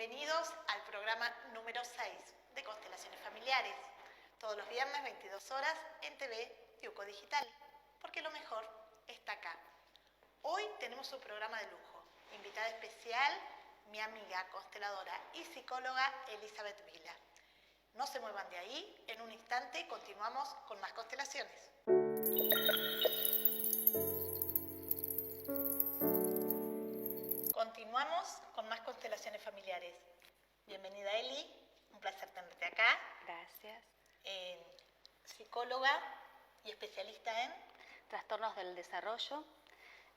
Bienvenidos al programa número 6 de Constelaciones Familiares. Todos los viernes, 22 horas, en TV y UCO Digital, porque lo mejor está acá. Hoy tenemos un programa de lujo. Invitada especial, mi amiga consteladora y psicóloga Elizabeth Vila. No se muevan de ahí, en un instante continuamos con más constelaciones. Continuamos con más constelaciones familiares. Bienvenida Eli, un placer tenerte acá. Gracias. Psicóloga y especialista en trastornos del desarrollo.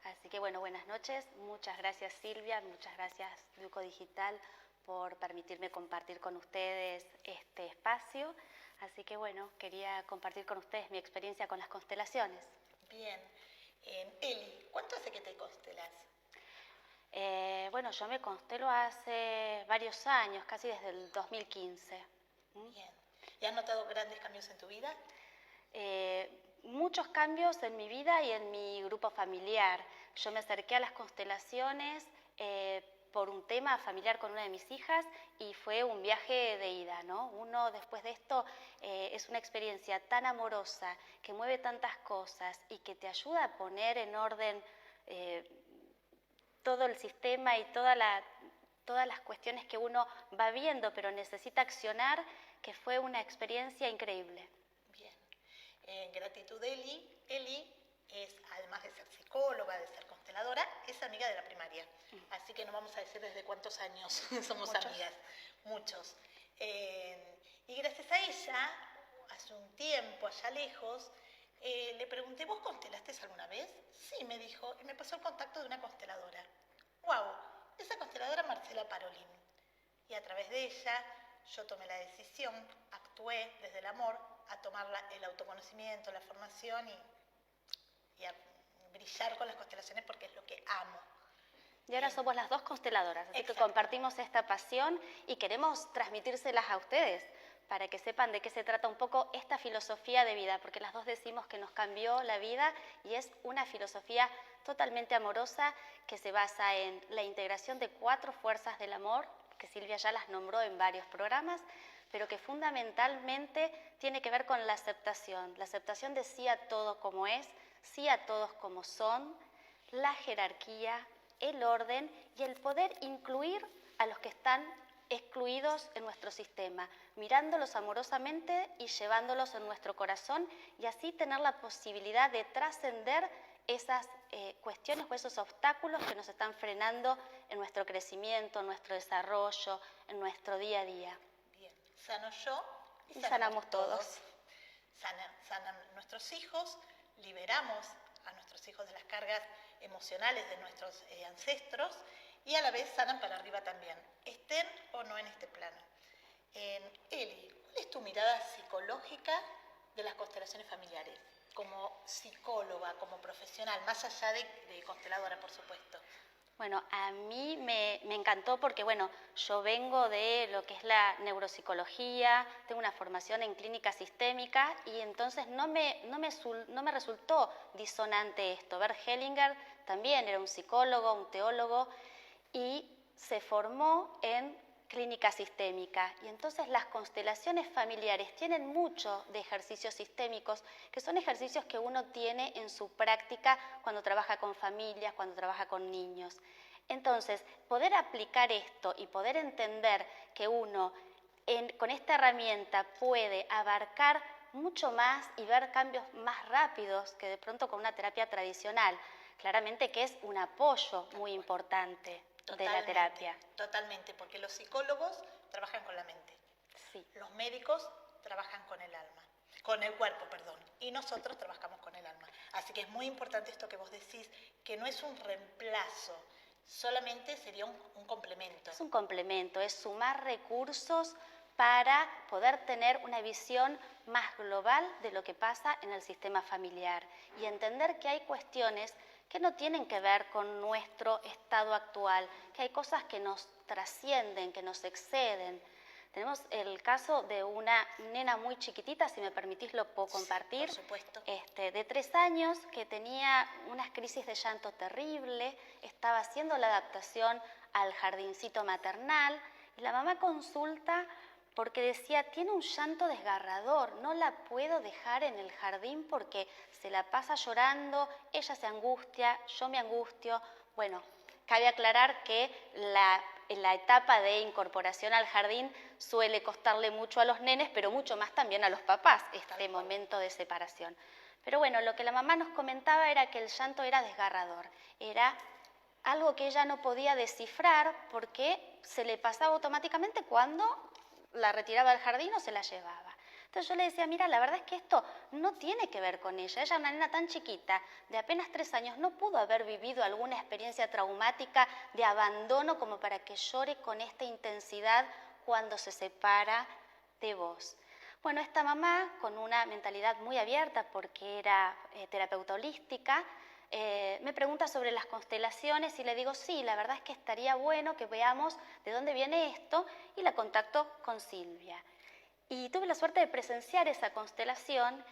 Así que bueno, buenas noches. Muchas gracias Silvia, muchas gracias UCO Digital por permitirme compartir con ustedes este espacio. Así que bueno, quería compartir con ustedes mi experiencia con las constelaciones. Bien. Eli, ¿cuánto hace que te constelas? Bueno, yo me constelo hace varios años, casi desde el 2015. Bien. ¿Y has notado grandes cambios en tu vida? Muchos cambios en mi vida y en mi grupo familiar. Yo me acerqué a las constelaciones por un tema familiar con una de mis hijas y fue un viaje de ida, ¿no? Uno después de esto es una experiencia tan amorosa que mueve tantas cosas y que te ayuda a poner en orden todo el sistema y todas las cuestiones que uno va viendo, pero necesita accionar, que fue una experiencia increíble. Bien. Gratitud Eli. Eli es, además de ser psicóloga, de ser consteladora, es amiga de la primaria. Así que no vamos a decir desde cuántos años somos amigas. Muchos. Y gracias a ella, hace un tiempo, allá lejos, le pregunté, ¿vos constelaste alguna vez? Sí, me dijo, y me pasó el contacto de una consteladora. ¡Wow! Esa consteladora Marcela Parolin. Y a través de ella yo tomé la decisión, actué desde el amor a tomar el autoconocimiento, la formación y a brillar con las constelaciones porque es lo que amo. Y ahora somos las dos consteladoras, así que compartimos esta pasión y queremos transmitírselas a ustedes para que sepan de qué se trata un poco esta filosofía de vida, porque las dos decimos que nos cambió la vida y es una filosofía totalmente amorosa que se basa en la integración de 4 fuerzas del amor, que Silvia ya las nombró en varios programas, pero que fundamentalmente tiene que ver con la aceptación de sí a todo como es, sí a todos como son, la jerarquía, el orden y el poder incluir a los que están excluidos en nuestro sistema, mirándolos amorosamente y llevándolos en nuestro corazón y así tener la posibilidad de trascender esas cuestiones o esos obstáculos que nos están frenando en nuestro crecimiento, en nuestro desarrollo, en nuestro día a día. Bien, sano yo y sanamos todos. Sanan nuestros hijos, liberamos a nuestros hijos de las cargas emocionales de nuestros ancestros y a la vez sanan para arriba también, estén o no en este plano. Eli, ¿cuál es tu mirada psicológica de las constelaciones familiares? Como psicóloga, como profesional, más allá de consteladora, por supuesto. Bueno, a mí me encantó porque, bueno, yo vengo de lo que es la neuropsicología, tengo una formación en clínica sistémica y entonces no me resultó disonante esto. Bert Hellinger también era un psicólogo, un teólogo y se formó en clínica sistémica y entonces las constelaciones familiares tienen mucho de ejercicios sistémicos que son ejercicios que uno tiene en su práctica cuando trabaja con familias, cuando trabaja con niños. Entonces, poder aplicar esto y poder entender que uno con esta herramienta puede abarcar mucho más y ver cambios más rápidos que de pronto con una terapia tradicional, claramente que es un apoyo muy importante de la terapia. Totalmente, porque los psicólogos trabajan con la mente. Sí. Los médicos trabajan con el alma, con el cuerpo, perdón, y nosotros trabajamos con el alma. Así que es muy importante esto que vos decís, que no es un reemplazo, solamente sería un complemento. Es un complemento, es sumar recursos para poder tener una visión más global de lo que pasa en el sistema familiar y entender que hay cuestiones que no tienen que ver con nuestro estado actual, que hay cosas que nos trascienden, que nos exceden. Tenemos el caso de una nena muy chiquitita, si me permitís lo puedo compartir, por supuesto. De 3 años, que tenía unas crisis de llanto terrible, estaba haciendo la adaptación al jardincito maternal Y la mamá consulta porque decía, tiene un llanto desgarrador, no la puedo dejar en el jardín porque se la pasa llorando, ella se angustia, yo me angustio. Bueno, cabe aclarar que la etapa de incorporación al jardín suele costarle mucho a los nenes, pero mucho más también a los papás, este momento de separación. Pero bueno, lo que la mamá nos comentaba era que el llanto era desgarrador, era algo que ella no podía descifrar porque se le pasaba automáticamente cuando la retiraba del jardín o se la llevaba. Entonces yo le decía, mira, la verdad es que esto no tiene que ver con ella. Ella, una nena tan chiquita, de apenas 3 años, no pudo haber vivido alguna experiencia traumática de abandono como para que llore con esta intensidad cuando se separa de vos. Bueno, esta mamá, con una mentalidad muy abierta porque era terapeuta holística, me pregunta sobre las constelaciones y le digo, sí, la verdad es que estaría bueno que veamos de dónde viene esto, y la contacto con Silvia. Y tuve la suerte de presenciar esa constelación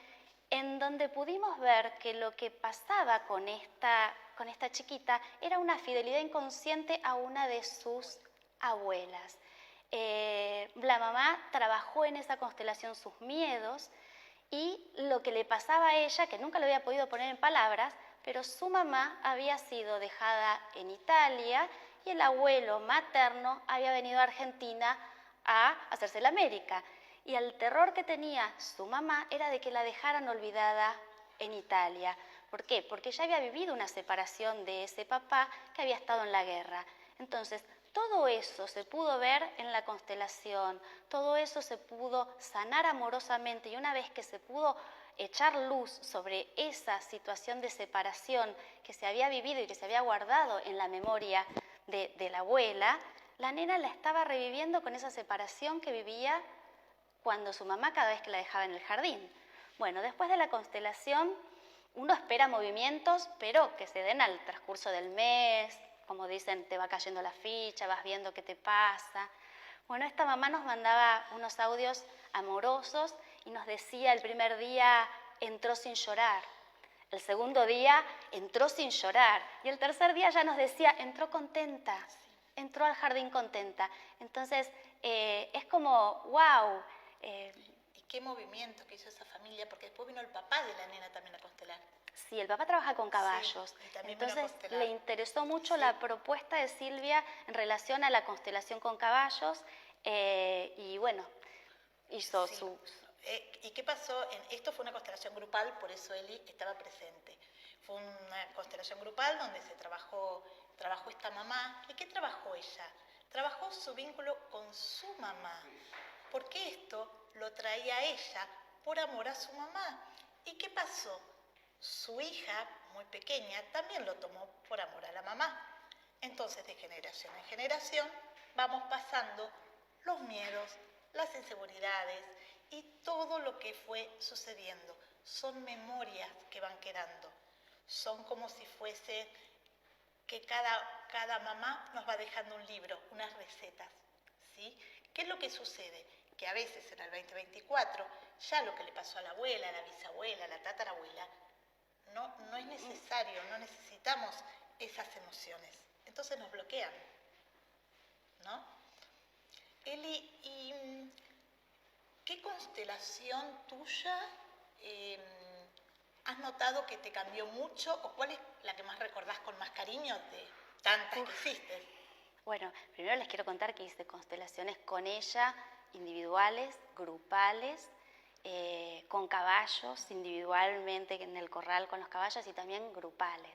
en donde pudimos ver que lo que pasaba con esta chiquita era una fidelidad inconsciente a una de sus abuelas. La mamá trabajó en esa constelación sus miedos y lo que le pasaba a ella, que nunca lo había podido poner en palabras, pero su mamá había sido dejada en Italia y el abuelo materno había venido a Argentina a hacerse la América. Y el terror que tenía su mamá era de que la dejaran olvidada en Italia. ¿Por qué? Porque ella había vivido una separación de ese papá que había estado en la guerra. Entonces, todo eso se pudo ver en la constelación, todo eso se pudo sanar amorosamente, y una vez que se pudo echar luz sobre esa situación de separación que se había vivido y que se había guardado en la memoria de la abuela, la nena la estaba reviviendo con esa separación que vivía cuando su mamá cada vez que la dejaba en el jardín. Bueno, después de la constelación uno espera movimientos, pero que se den al transcurso del mes, como dicen, te va cayendo la ficha, vas viendo qué te pasa. Bueno, esta mamá nos mandaba unos audios amorosos y nos decía, el primer día entró sin llorar, el segundo día entró sin llorar y el tercer día ya nos decía, entró contenta, entró al jardín contenta. Entonces, es como, wow. ¿Y qué movimiento que hizo esa familia? Porque después vino el papá de la nena también a constelar. Sí, el papá trabaja con caballos, sí, entonces le interesó mucho la propuesta de Silvia en relación a la constelación con caballos, y bueno, hizo su... ¿Y qué pasó? Esto fue una constelación grupal, por eso Eli estaba presente. Fue una constelación grupal donde se trabajó esta mamá. ¿Y qué trabajó ella? Trabajó su vínculo con su mamá, porque esto lo traía ella por amor a su mamá. ¿Y qué pasó? Su hija, muy pequeña, también lo tomó por amor a la mamá. Entonces, de generación en generación, vamos pasando los miedos, las inseguridades y todo lo que fue sucediendo. Son memorias que van quedando. Son como si fuese que cada mamá nos va dejando un libro, unas recetas, ¿sí? ¿Qué es lo que sucede? Que a veces en el 2024, ya lo que le pasó a la abuela, a la bisabuela, a la tatarabuela, no es necesario, no necesitamos esas emociones. Entonces nos bloquean, ¿no? Eli, ¿y qué constelación tuya has notado que te cambió mucho, o cuál es la que más recordás con más cariño de tantas que hiciste? Bueno, primero les quiero contar que hice constelaciones con ella, individuales, grupales, con caballos, individualmente en el corral con los caballos, y también grupales.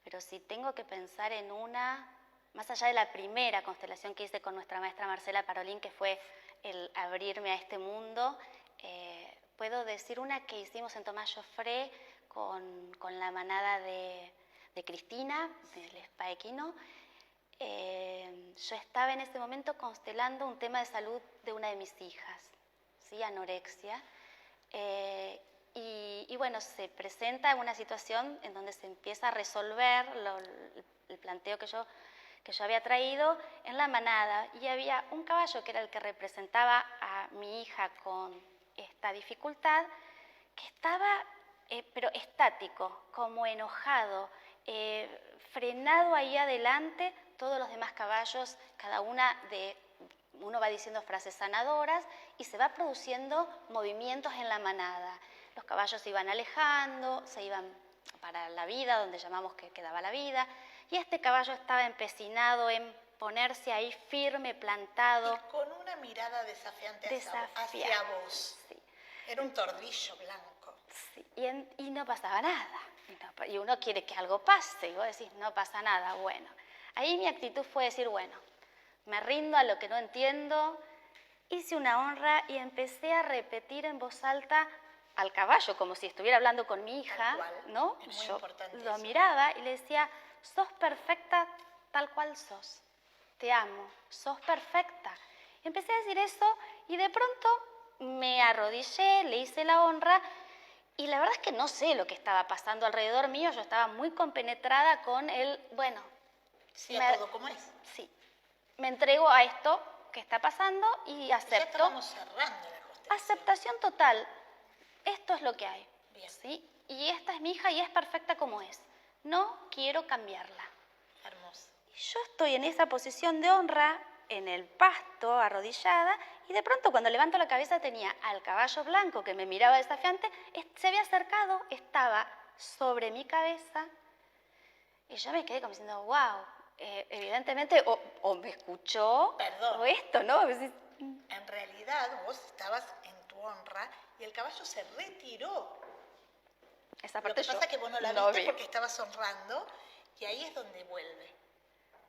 Pero si tengo que pensar en una, más allá de la primera constelación que hice con nuestra maestra Marcela Parolín, que fue el abrirme a este mundo, puedo decir una que hicimos en Tomás Joffre con la manada de Cristina, del Spa Equino. Yo estaba en ese momento constelando un tema de salud de una de mis hijas, ¿sí? Anorexia. Y bueno, se presenta una situación en donde se empieza a resolver el planteo que yo había traído en la manada, y había un caballo que era el que representaba a mi hija con esta dificultad, que estaba pero estático, como enojado, frenado ahí adelante. Todos los demás caballos, cada una uno va diciendo frases sanadoras y se va produciendo movimientos en la manada. Los caballos se iban alejando, se iban para la vida, donde llamamos que quedaba la vida, y este caballo estaba empecinado en ponerse ahí firme, plantado. Y con una mirada desafiante hacia vos. Sí. Era un tordillo blanco. Sí. Y no pasaba nada. Y uno quiere que algo pase, y vos decís, no pasa nada. Bueno, ahí mi actitud fue decir, bueno, me rindo a lo que no entiendo, hice una honra y empecé a repetir en voz alta al caballo, como si estuviera hablando con mi hija, ¿no? Yo lo miraba y le decía, sos perfecta tal cual sos, te amo, sos perfecta. Y empecé a decir eso y de pronto me arrodillé, le hice la honra y la verdad es que no sé lo que estaba pasando alrededor mío, yo estaba muy compenetrada con el, bueno... Sí, a todo como es. Sí, me entrego a esto que está pasando y acepto. Ya estábamos cerrando la constelación. Aceptación total. Esto es lo que hay. Bien. ¿Sí? Y esta es mi hija y es perfecta como es. No quiero cambiarla. Hermoso. Y yo estoy en esa posición de honra, en el pasto, arrodillada, y de pronto cuando levanto la cabeza tenía al caballo blanco que me miraba desafiante, se había acercado, estaba sobre mi cabeza, y yo me quedé como diciendo, wow, evidentemente o me escuchó, Perdón. o esto, ¿no? En realidad vos estabas en tu honra y el caballo se retiró. Esa parte Lo que pasa es que vos no la viste porque estabas honrando y ahí es donde vuelve.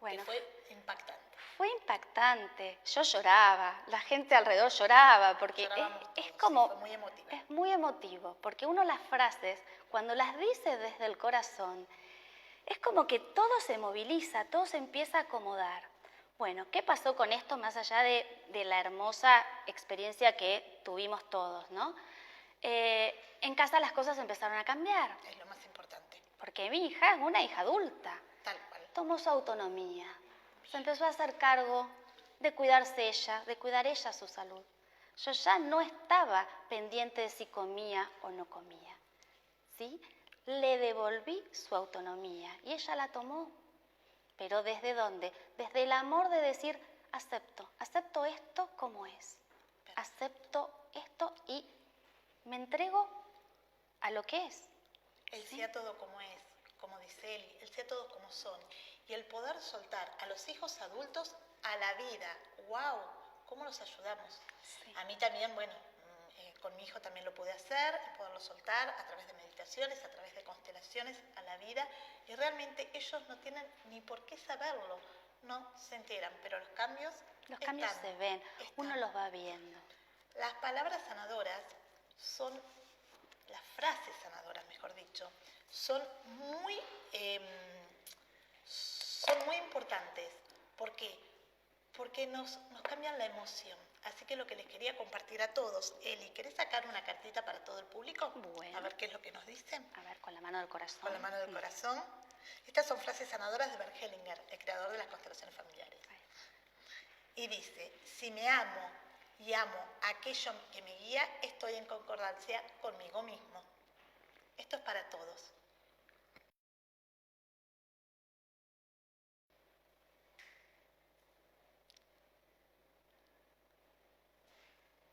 Bueno, que fue impactante. Fue impactante. Yo lloraba, la gente alrededor lloraba porque es como... Sí, fue muy emotiva. Es muy emotivo porque uno las frases, cuando las dice desde el corazón, es como que todo se moviliza, todo se empieza a acomodar. Bueno, ¿qué pasó con esto más allá de la hermosa experiencia que tuvimos todos, ¿no? En casa las cosas empezaron a cambiar. Es lo más importante. Porque mi hija es una hija adulta. Tal cual. Tomó su autonomía. Se empezó a hacer cargo de cuidarse ella, de cuidar ella su salud. Yo ya no estaba pendiente de si comía o no comía. ¿Sí? Le devolví su autonomía y ella la tomó. ¿Pero desde dónde? Desde el amor de decir, acepto esto como es. Acepto esto y me entrego a lo que es. El sí a todo como es, como dice Eli, el sí a todos como son. Y el poder soltar a los hijos adultos a la vida. ¡Wow! ¿Cómo los ayudamos? Sí. A mí también, bueno, con mi hijo también lo pude hacer, poderlo soltar a través de meditaciones, a través de constelaciones a la vida. Y realmente ellos no tienen ni por qué saberlo, no se enteran, pero los cambios se ven, uno los va viendo. Las palabras sanadoras son, las frases sanadoras, mejor dicho, son muy importantes. ¿Por qué? Porque nos cambian la emoción. Así que lo que les quería compartir a todos, Eli, ¿querés sacar una cartita para todo el público? Bueno. A ver qué es lo que nos dicen. A ver, con la mano del corazón. Con la mano del corazón. Estas son frases sanadoras de Bert Hellinger, el creador de las constelaciones familiares. Y dice, si me amo y amo a aquello que me guía, estoy en concordancia conmigo mismo. Esto es para todos.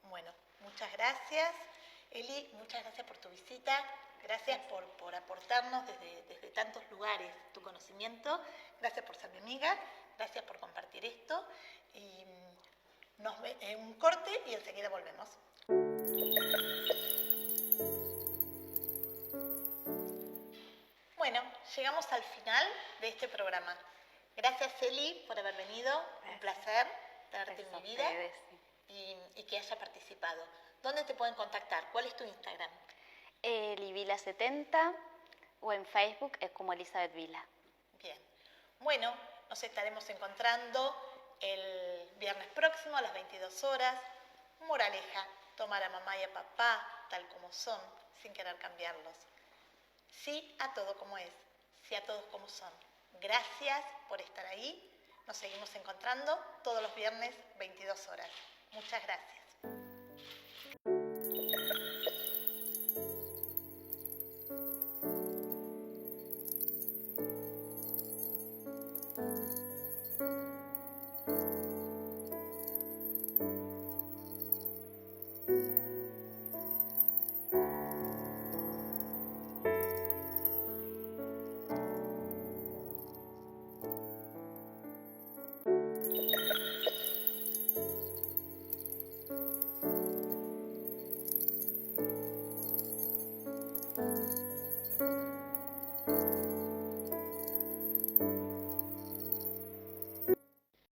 Bueno, muchas gracias. Eli, muchas gracias por tu visita. Gracias por aportarnos desde tantos lugares tu conocimiento. Gracias por ser mi amiga. Gracias por compartir esto. Y nos vemos en un corte y enseguida volvemos. Bueno, llegamos al final de este programa. Gracias, Eli, por haber venido. Gracias. Un placer tenerte en mi vida y que haya participado. ¿Dónde te pueden contactar? ¿Cuál es tu Instagram? Elivila70 o en Facebook es como Elizabeth Vila. Bien. Bueno, nos estaremos encontrando el viernes próximo a las 22 horas. Moraleja, tomar a mamá y a papá tal como son, sin querer cambiarlos. Sí a todo como es, sí a todos como son. Gracias por estar ahí. Nos seguimos encontrando todos los viernes 22 horas. Muchas gracias.